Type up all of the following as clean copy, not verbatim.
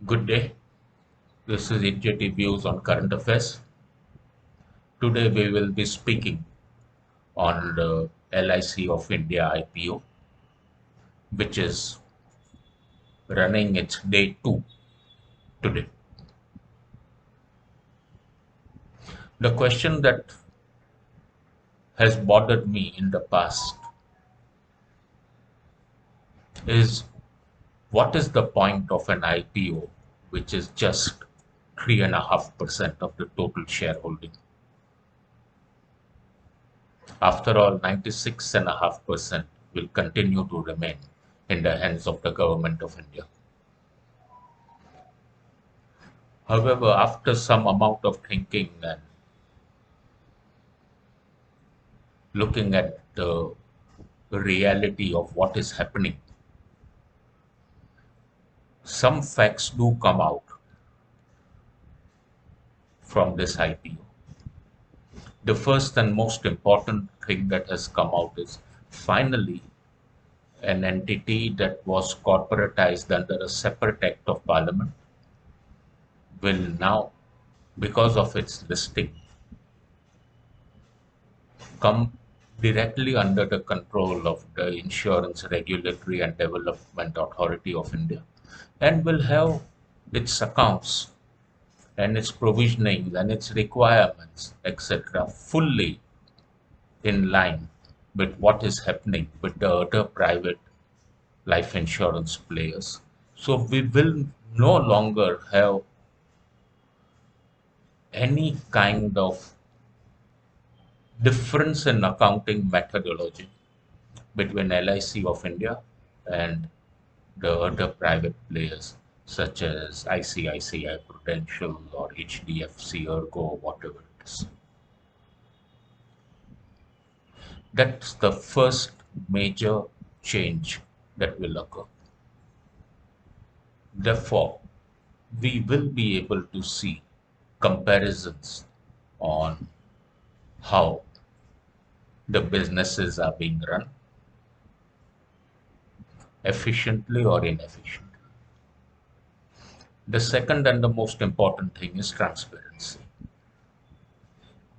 Good day. This is HJT Views on current affairs. Today we will be speaking on the LIC of India IPO, which is running its day two today. The question that has bothered me in the past is what is the point of an IPO which is just 3.5% of the total shareholding? After all, 96.5% will continue to remain in the hands of the government of India. However, after some amount of thinking and looking at the reality of what is happening, some facts do come out from this IPO. The first and most important thing that has come out is finally an entity that was corporatized under a separate act of parliament will now, because of its listing, come directly under the control of the Insurance Regulatory and Development Authority of India and will have its accounts and its provisioning and its requirements, etc., fully in line with what is happening with the other private life insurance players. So we will no longer have any kind of difference in accounting methodology between LIC of India and the other private players such as ICICI Prudential or HDFC Ergo, whatever it is. That's the first major change that will occur. Therefore, we will be able to see comparisons on how the businesses are being run efficiently or inefficiently. The second and the most important thing is transparency.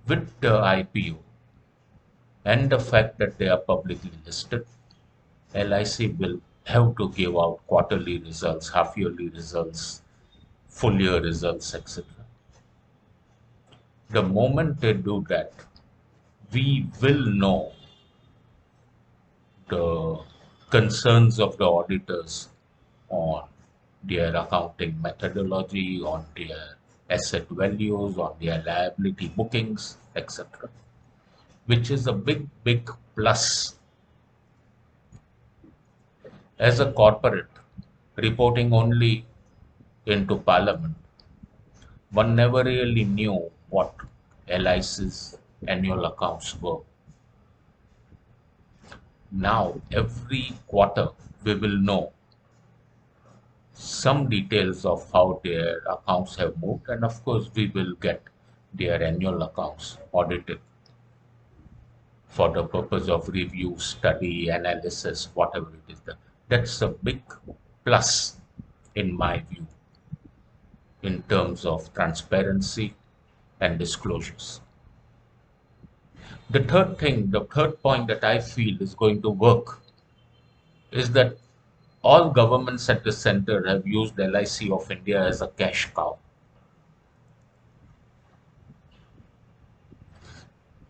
With the IPO and the fact that they are publicly listed, LIC will have to give out quarterly results, half-yearly results, full-year results, etc. The moment they do that, we will know the concerns of the auditors on their accounting methodology, on their asset values, on their liability bookings, etc., which is a big, big plus. As a corporate reporting only into Parliament, one never really knew what LIC's annual accounts were. Now, every quarter, we will know some details of how their accounts have moved, and of course, we will get their annual accounts audited for the purpose of review, study, analysis, whatever it is. That's a big plus, in my view, in terms of transparency and disclosures. The third point that I feel is going to work is that all governments at the center have used LIC of India as a cash cow.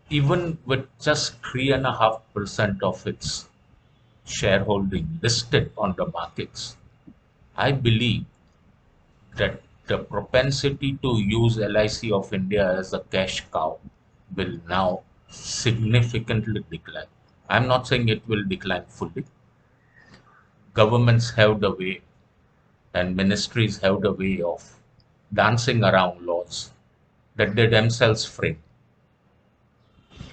Even with just 3.5% of its shareholding listed on the markets, I believe that the propensity to use LIC of India as a cash cow will now significantly decline. I'm not saying it will decline fully. Governments have the way and ministries have the way of dancing around laws that they themselves frame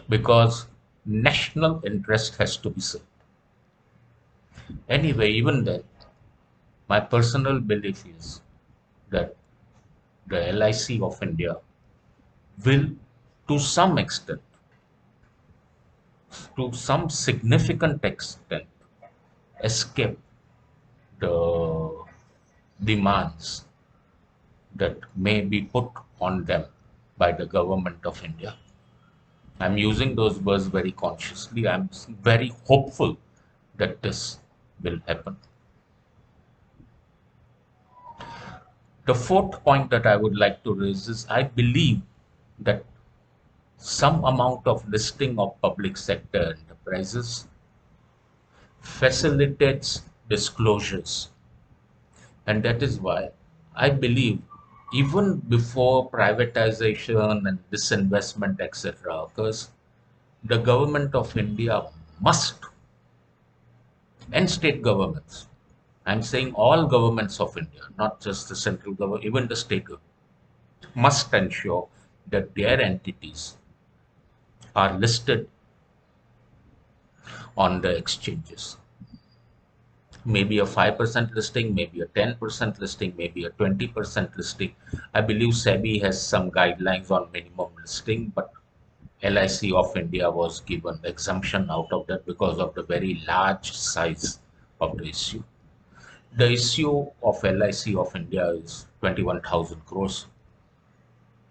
because national interest has to be served. Anyway, even then, my personal belief is that the LIC of India will, to some extent, to some significant extent, escape the demands that may be put on them by the government of India. I'm using those words very consciously. I'm very hopeful that this will happen. The fourth point that I would like to raise is I believe that some amount of listing of public sector enterprises facilitates disclosures. And that is why I believe even before privatization and disinvestment, etc., occurs, the government of India must, and state governments, I'm saying all governments of India, not just the central government, even the state government, must ensure that their entities are listed on the exchanges. Maybe a 5% listing, maybe a 10% listing, maybe a 20% listing. I believe SEBI has some guidelines on minimum listing, but LIC of India was given exemption out of that because of the very large size of the issue. The issue of LIC of India is 21,000 crores,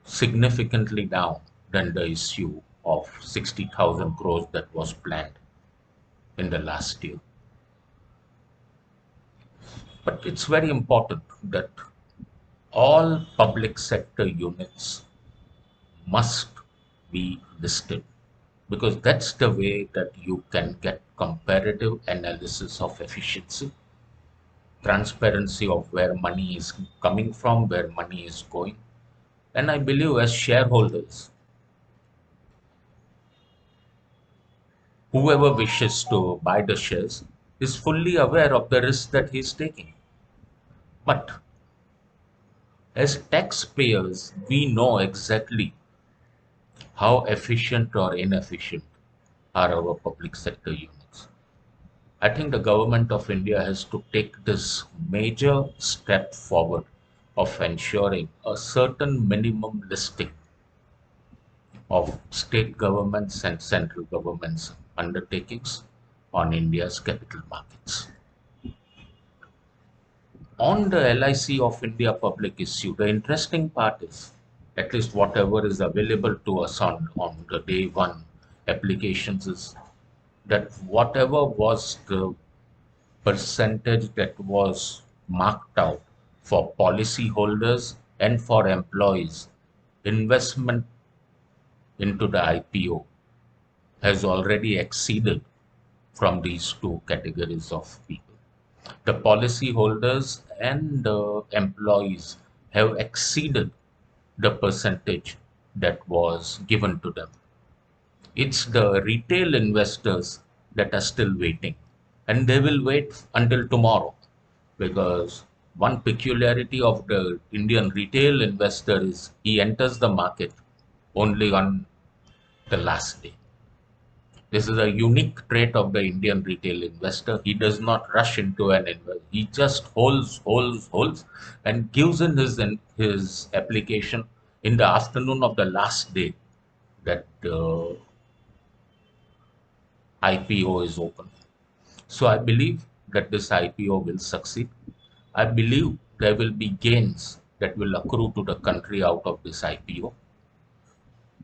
significantly down than the issue of 60,000 crores that was planned in the last year. But it's very important that all public sector units must be listed because that's the way that you can get comparative analysis of efficiency, transparency of where money is coming from, where money is going. And I believe as shareholders, whoever wishes to buy the shares is fully aware of the risk that he's taking. But as taxpayers, we know exactly how efficient or inefficient are our public sector units. I think the government of India has to take this major step forward of ensuring a certain minimum listing of state governments and central governments undertakings on India's capital markets. On the LIC of India public issue, the interesting part is, at least whatever is available to us on the day one applications, is that whatever was the percentage that was marked out for policyholders and for employees, investment into the IPO has already exceeded from these two categories of people. The policyholders and the employees have exceeded the percentage that was given to them. It's the retail investors that are still waiting, and they will wait until tomorrow because one peculiarity of the Indian retail investor is he enters the market only on the last day. This is a unique trait of the Indian retail investor. He does not rush into an investment. He just holds, and gives in his application in the afternoon of the last day that the IPO is open. So I believe that this IPO will succeed. I believe there will be gains that will accrue to the country out of this IPO.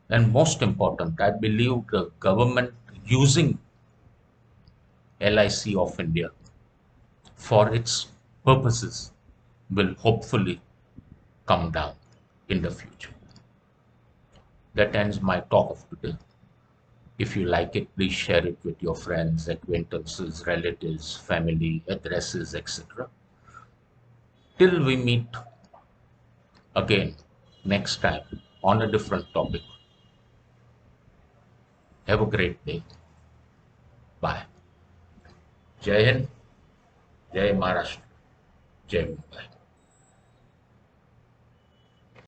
And most important, I believe the government using LIC of India for its purposes will hopefully come down in the future. That ends my talk of today. If you like it, please share it with your friends, acquaintances, relatives, family, addresses, etc. Till we meet again next time on a different topic. Have a great day. Bye. Jai Hind, Jai Maharashtra, Jai Mumbai.